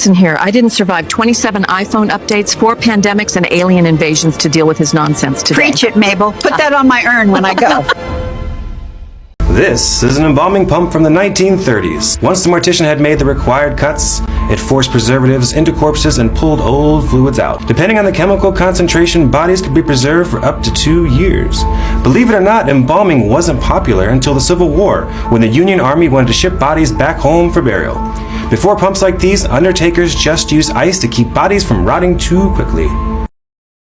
listen here. I didn't survive 27 iPhone updates, 4 pandemics, and alien invasions to deal with his nonsense today. Preach it, Mabel. Put that on my urn when I go. This is an embalming pump from the 1930s. Once the mortician had made the required cuts, it forced preservatives into corpses and pulled old fluids out. Depending on the chemical concentration, bodies could be preserved for up to 2 years. Believe it or not, embalming wasn't popular until the Civil War, when the Union Army wanted to ship bodies back home for burial. Before pumps like these, undertakers just used ice to keep bodies from rotting too quickly.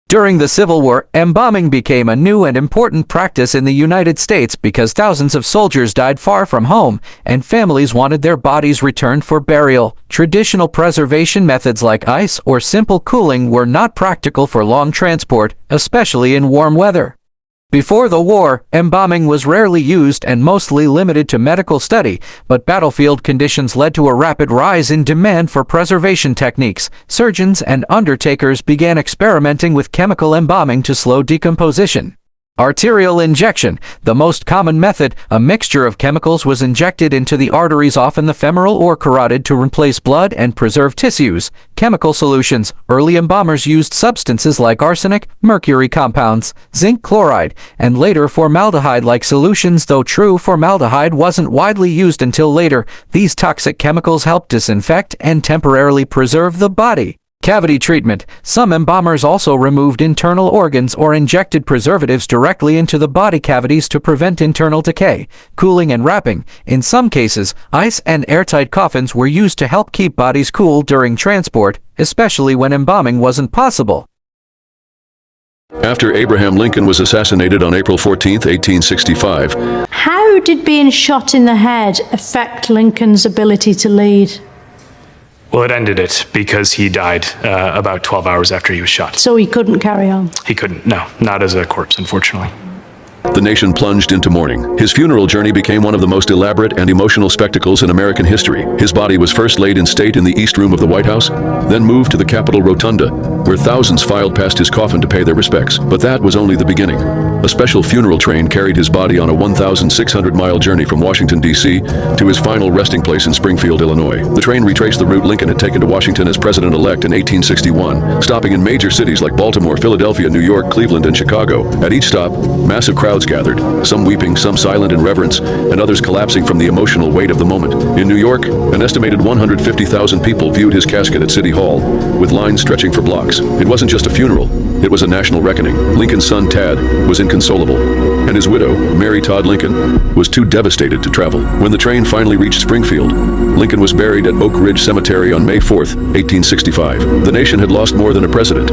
During the Civil War, embalming became a new and important practice in the United States because thousands of soldiers died far from home, and families wanted their bodies returned for burial. Traditional preservation methods like ice or simple cooling were not practical for long transport, especially in warm weather. Before the war, embalming was rarely used and mostly limited to medical study, but battlefield conditions led to a rapid rise in demand for preservation techniques. Surgeons and undertakers began experimenting with chemical embalming to slow decomposition. Arterial injection, the most common method, a mixture of chemicals was injected into the arteries, often the femoral or carotid, to replace blood and preserve tissues. Chemical solutions, early embalmers used substances like arsenic, mercury compounds, zinc chloride, and later formaldehyde-like solutions. Though true formaldehyde wasn't widely used until later, these toxic chemicals helped disinfect and temporarily preserve the body. Cavity treatment. Some embalmers also removed internal organs or injected preservatives directly into the body cavities to prevent internal decay. Cooling and wrapping. In some cases, ice and airtight coffins were used to help keep bodies cool during transport, especially when embalming wasn't possible. After Abraham Lincoln was assassinated on April 14, 1865. How did being shot in the head affect Lincoln's ability to lead? Well, it ended it because he died about 12 hours after he was shot. So he couldn't carry on? He couldn't, no, not as a corpse, unfortunately. The nation plunged into mourning. His funeral journey became one of the most elaborate and emotional spectacles in American history. His body was first laid in state in the East Room of the White House, then moved to the Capitol Rotunda, where thousands filed past his coffin to pay their respects. But that was only the beginning. A special funeral train carried his body on a 1,600-mile journey from Washington, D.C. to his final resting place in Springfield, Illinois. The train retraced the route Lincoln had taken to Washington as president-elect in 1861, stopping in major cities like Baltimore, Philadelphia, New York, Cleveland, and Chicago. At each stop, massive crowds gathered, some weeping, some silent in reverence, and others collapsing from the emotional weight of the moment. In New York, an estimated 150,000 people viewed his casket at City Hall, with lines stretching for blocks. It wasn't just a funeral, it was a national reckoning. Lincoln's son, Tad, was inconsolable, and his widow, Mary Todd Lincoln, was too devastated to travel. When the train finally reached Springfield, Lincoln was buried at Oak Ridge Cemetery on May 4th, 1865. The nation had lost more than a president.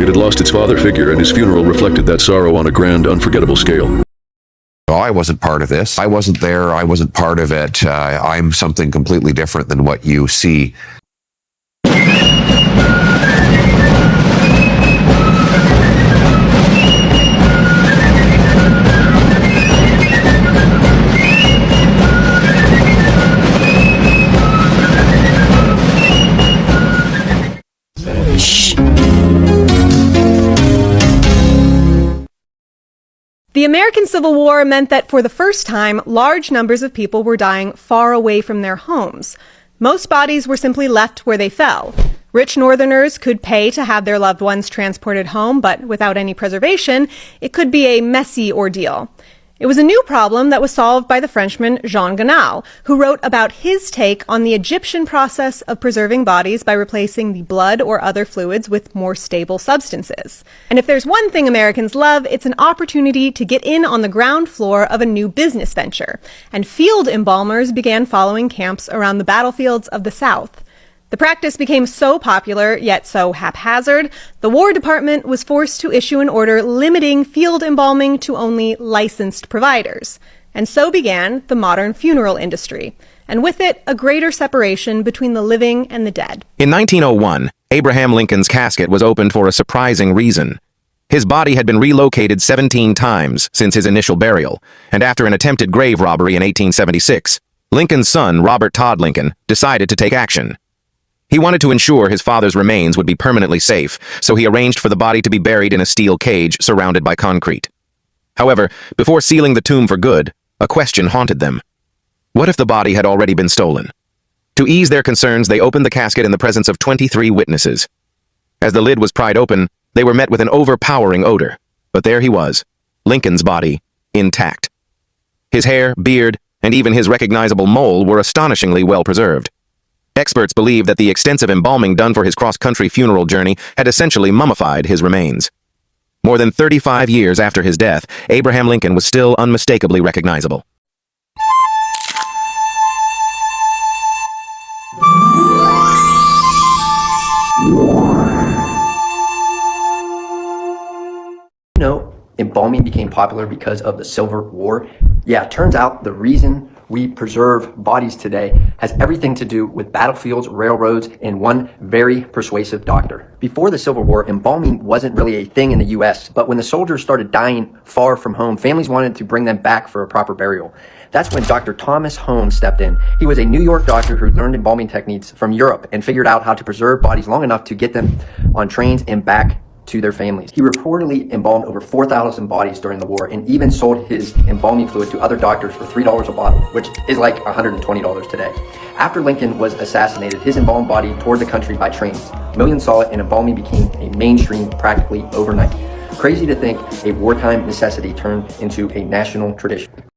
It had lost its father figure, and his funeral reflected that sorrow on a grand, unforgettable scale. Well, I wasn't part of this. I wasn't there. I wasn't part of it. I'm something completely different than what you see. The American Civil War meant that for the first time, large numbers of people were dying far away from their homes. Most bodies were simply left where they fell. Rich Northerners could pay to have their loved ones transported home, but without any preservation, it could be a messy ordeal. It was a new problem that was solved by the Frenchman Jean Ganal, who wrote about his take on the Egyptian process of preserving bodies by replacing the blood or other fluids with more stable substances. And if there's one thing Americans love, it's an opportunity to get in on the ground floor of a new business venture. And field embalmers began following camps around the battlefields of the South. The practice became so popular, yet so haphazard, the War Department was forced to issue an order limiting field embalming to only licensed providers. And so began the modern funeral industry, and with it, a greater separation between the living and the dead. In 1901, Abraham Lincoln's casket was opened for a surprising reason. His body had been relocated 17 times since his initial burial, and after an attempted grave robbery in 1876, Lincoln's son, Robert Todd Lincoln, decided to take action. He wanted to ensure his father's remains would be permanently safe, so he arranged for the body to be buried in a steel cage surrounded by concrete. However, before sealing the tomb for good, a question haunted them. What if the body had already been stolen? To ease their concerns, they opened the casket in the presence of 23 witnesses. As the lid was pried open, they were met with an overpowering odor. But there he was, Lincoln's body, intact. His hair, beard, and even his recognizable mole were astonishingly well preserved. Experts believe that the extensive embalming done for his cross-country funeral journey had essentially mummified his remains. More than 35 years after his death, Abraham Lincoln was still unmistakably recognizable. Embalming became popular because of the Civil War. Yeah, it turns out the reason we preserve bodies today has everything to do with battlefields, railroads, and one very persuasive doctor. Before the Civil War, embalming wasn't really a thing in the US, but when the soldiers started dying far from home, families wanted to bring them back for a proper burial. That's when Dr. Thomas Holmes stepped in. He was a New York doctor who learned embalming techniques from Europe and figured out how to preserve bodies long enough to get them on trains and back to their families. He reportedly embalmed over 4,000 bodies during the war and even sold his embalming fluid to other doctors for $3 a bottle, which is like $120 today. After Lincoln was assassinated, his embalmed body toured the country by trains. Millions saw it and embalming became a mainstream practically overnight. Crazy to think a wartime necessity turned into a national tradition.